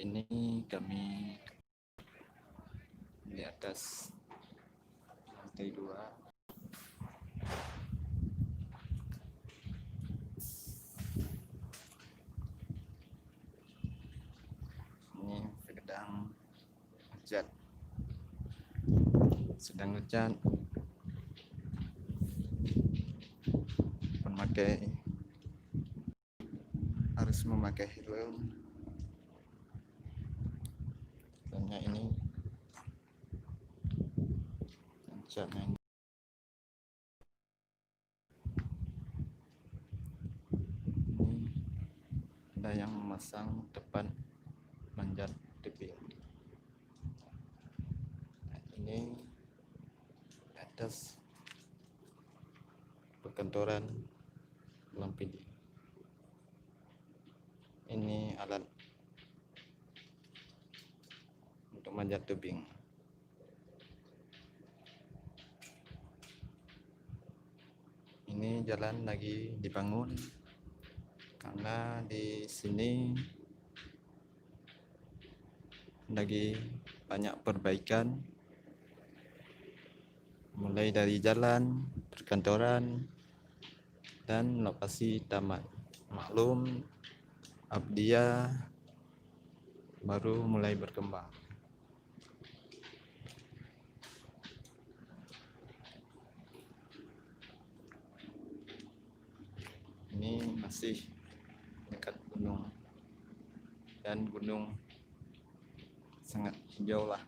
ini kami di atas lantai 2. Ini sedang hujan, harus memakai helm. Karena ini hujannya ini. Ada yang memasang depan manjat tebing. Nah, ini atas perkantoran Lampidi. Ini alat untuk manjat tebing. Ini jalan lagi dibangun karena di sini lagi banyak perbaikan, mulai dari jalan, perkantoran, dan lokasi taman. Maklum, Abdia baru mulai berkembang. Ini masih dekat gunung, dan gunung sangat hijau lah.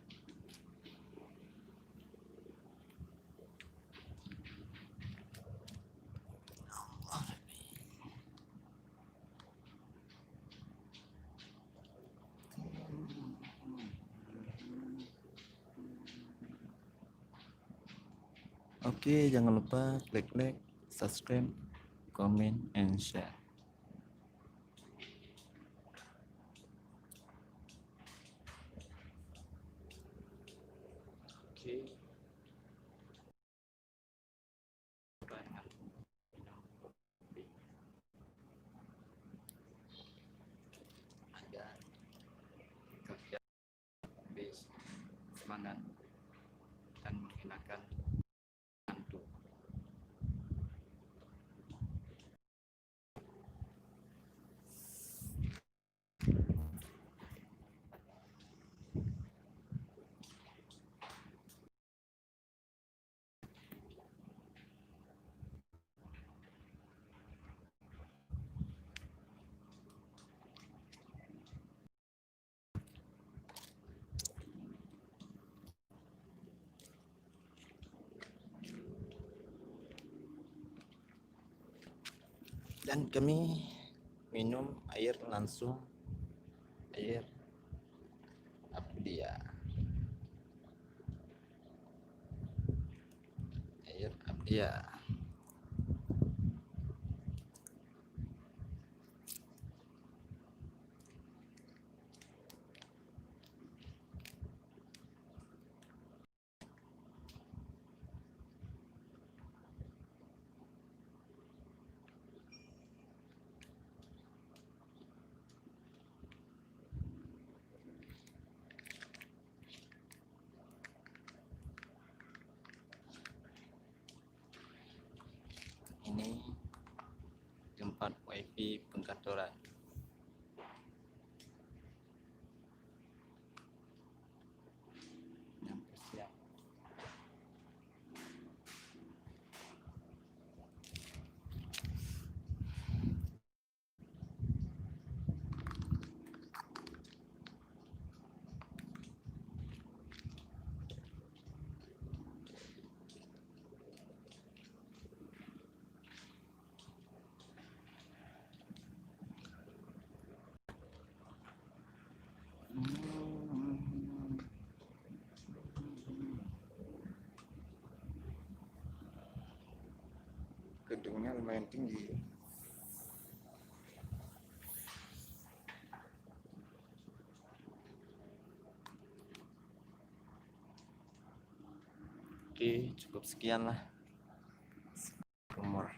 Oke, jangan lupa klik like, subscribe, comment, and share. Oke. Agar kerja lebih semangat dan mengenakan hantu. Dan kami minum air langsung, air Abdia. Air Abdia. Ini tempat wifi perkantoran. Yang siap. Gedungnya lumayan tinggi. Oke, cukup sekian lah. Umur.